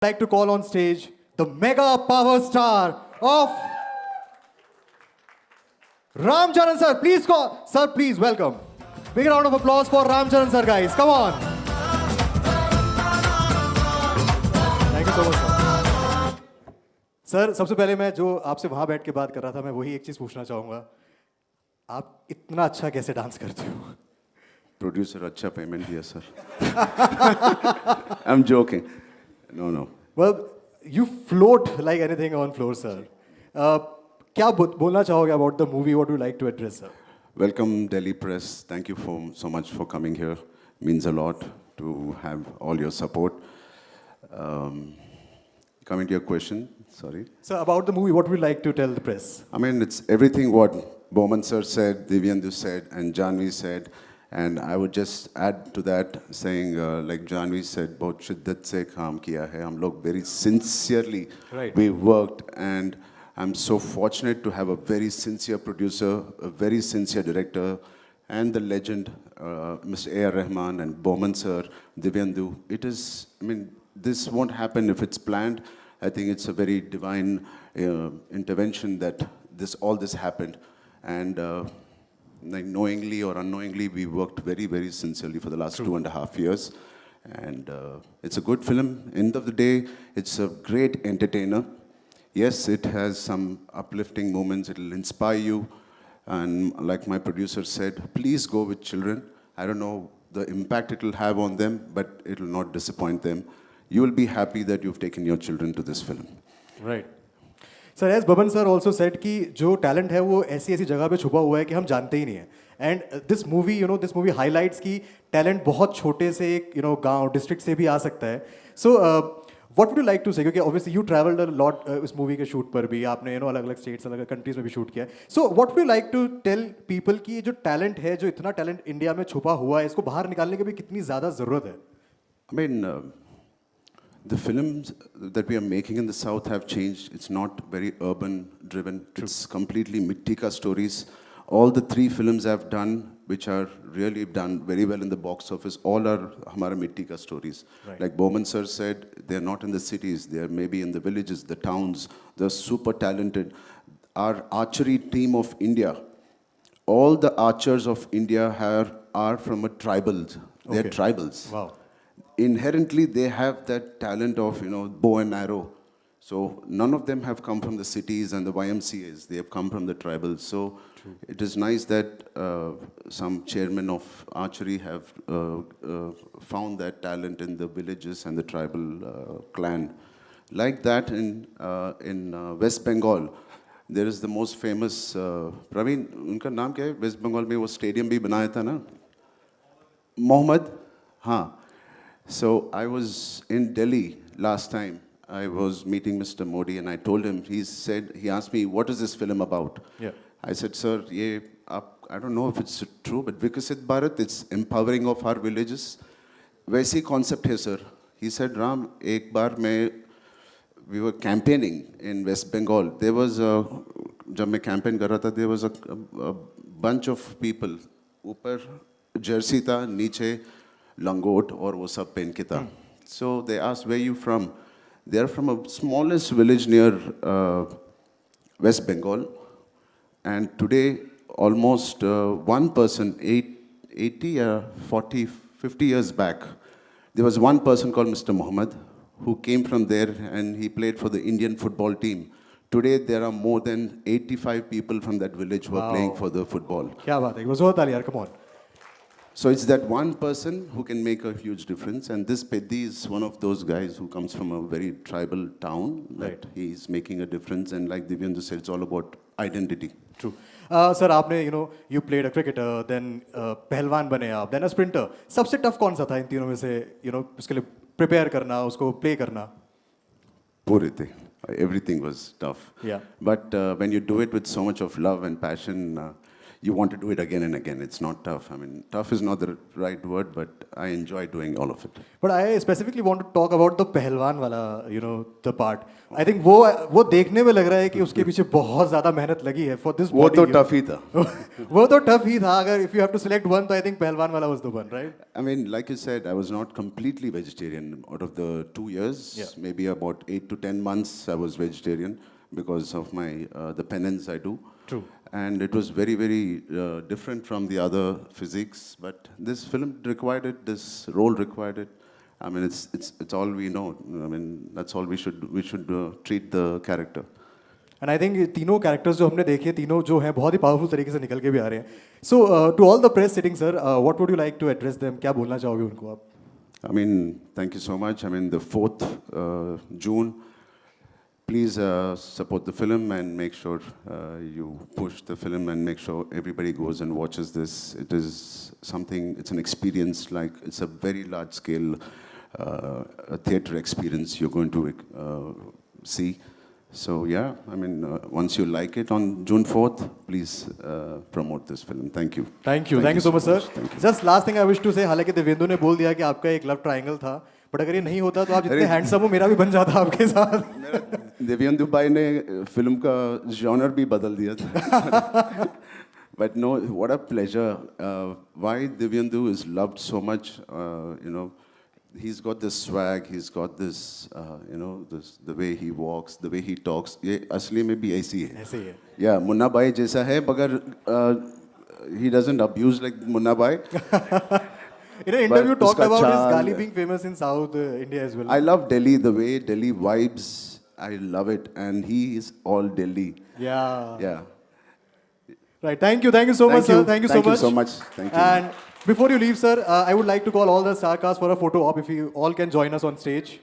Like to call on stage the mega power star of Ram Charan sir. Please call, sir, please welcome. Big round of applause for Ram Charan sir, guys. Come on. Thank you so much, sir. Sir सबसे पहले मैं जो आपसे वहां बैठ के बात कर रहा था मैं वही एक चीज पूछना चाहूंगा. आप इतना अच्छा कैसे डांस करते हो? प्रोड्यूसर अच्छा पेमेंट दिया sir. I am joking. No no. Well, you float like anything on floor, sir. क्या बोलना चाहोगे about the movie? What would you like to address, sir? Welcome Delhi press. Thank you so much for coming here. Means a lot to have all your support. Coming to your question, sorry. So about the movie, what would you like to tell the press? I mean, it's everything what Bowman sir said, Divyendu said, and Janvi said. And I would just add to that, saying, like Janvi said, बहुत शिद्दत से काम किया है. हम लोग very sincerely Right. we worked, and I'm so fortunate to have a very sincere producer, a very sincere director, and the legend, Mr. A.R. Rahman and Bowman sir, Divyendu. It is, I mean, this won't happen if it's planned. I think it's a very divine intervention that all this happened, and. Like knowingly or unknowingly, we worked very, very sincerely for the last 2.5 years. And it's a good film. End of the day, it's a great entertainer. Yes, it has some uplifting moments. It'll inspire you. And like my producer said, please go with children. I don't know the impact it will have on them, but it will not disappoint them. You will be happy that you've taken your children to this film. Right. Sir, as Baban sir also said कि जो talent है वो ऐसी ऐसी जगह पे छुपा हुआ है कि हम जानते ही नहीं हैं. And this movie highlights कि talent बहुत छोटे से एक गांव district से भी आ सकता है. So what would you like to say? क्योंकि obviously you traveled a lot इस movie के shoot पर भी आपने अलग-अलग states अलग countries में भी shoot किया है. So what would you like to tell people कि ये जो talent है जो इतना talent इंडिया में छुपा हुआ है इसको बाहर निकालने की भी कितनी ज़्यादा ज़रूरत है? I mean, the films that we are making in the South have changed. It's not very urban driven. It's completely Mittika stories. All the 3 films I've done, which are really done very well in the box office, all are Hamara Mittika stories. Right. Like Bowman sir said, they're not in the cities, they're maybe in the villages, the towns. They're super talented. Our archery team of India, all the archers of India are from a tribal. They're Okay. tribals. Wow. Inherently they have that talent of bow and arrow. So none of them have come from the cities and the YMCAs. They have come from the tribals. So it is nice that some chairman of archery have found that talent in the villages and the tribal clan. Like that in West Bengal, there is the most famous Praveen. उनका नाम क्या है? West Bengal में वो stadium भी बनाया था ना? Mohammed. हाँ. So I was in Delhi last time. I was meeting Mr. Modi and I told him, he asked me, what is this film about? Yeah. I said, sir, I don't know if it's true, but Vikasit Bharat, it's empowering of our villages. वैसी concept है, sir. He said, Ram, एक बार we were campaigning in West Bengal. There was जब मैं campaign कर रहा था, there was a bunch of people. ऊपर jersey था, नीचे langot और वो सब पहन के था. So they asked, where are you from? They are from a smallest village near West Bengal. And today, almost one person, 80, 40, 50 years back, there was one person called Mr. Mohammed who came from there and he played for the Indian football team. Today, there are more than 85 people from that village who are playing for the football. क्या बात है? वो ताली यार, come on. So it's that one person who can make a huge difference. And this Peddi is one of those guys who comes from a very tribal town. That he's making a difference. And like Divyendu said, it's all about identity. True. Sir, आपने you played a cricketer, then पहलवान बने आप, then a sprinter. सबसे tough कौन सा था इन तीनों में से उसके लिए prepare करना, उसको play करना? पूरे थे. Everything was tough. Yeah. But when you do it with so much of love and passion, you want to do it again and again. It's not tough. I mean, tough is not the right word, but I enjoy doing all of it. But I specifically want to talk about the पहलवान वाला, you know, the part. I think वो देखने में लग रहा है कि उसके पीछे बहुत ज़्यादा मेहनत लगी है for this वो body. तो tough ही था. वो तो tough ही था. अगर if you have to select one, तो I think पहलवान वाला was the one, right? I mean, like you said, I was not completely vegetarian. Out of the 2 years, Yeah. maybe about 8 to 10 months, I was vegetarian because of my the penance I do. True. And it was very, very different from the other physiques. But this film required it. This role required it. I mean, it's all we know. I mean, that's all we should treat the character. And I think तीनों characters जो हमने देखे तीनों जो हैं बहुत ही powerful तरीके से निकल के भी आ रहे हैं. So to all the press sitting, sir, what would you like to address them? क्या बोलना चाहोगे उनको आप? I mean, thank you so much. I mean, the 4th June, please support the film and make sure you push the film and make sure everybody goes and watches this. It is something, it's an experience, like it's a very large scale theater experience you're going to see. So yeah, I mean, once you like it on June 4th, please promote this film. Thank you. Thank you so much, sir. Thank you. Just last thing I wish to say, हालांकि देवेंदु ने बोल दिया कि आपका एक love triangle था, but अगर ये नहीं होता तो आप जितने हैंडसम हो मेरा भी बन जाता आपके साथ. देवेंदु भाई ने फिल्म का जॉनर भी बदल दिया था. But no, what a pleasure. Why Divyendu is loved so much, you know, he's got this swag, he's got this, you know, the way he walks, the way he talks. ये असली में भी ऐसी है. ऐसे ही है. Yeah, मुन्ना भाई जैसा है, मगर he doesn't abuse like Munna भाई. In an interview, But talked उसका about his चाल- गाली being famous in South India as well. I love Delhi, the way Delhi vibes. I love it, and he is all Delhi. Yeah. Yeah. Right. Thank you so much, sir. Thank you so much. so much. Thank you. And before you leave, sir, I would like to call all the star cast for a photo op if you all can join us on stage.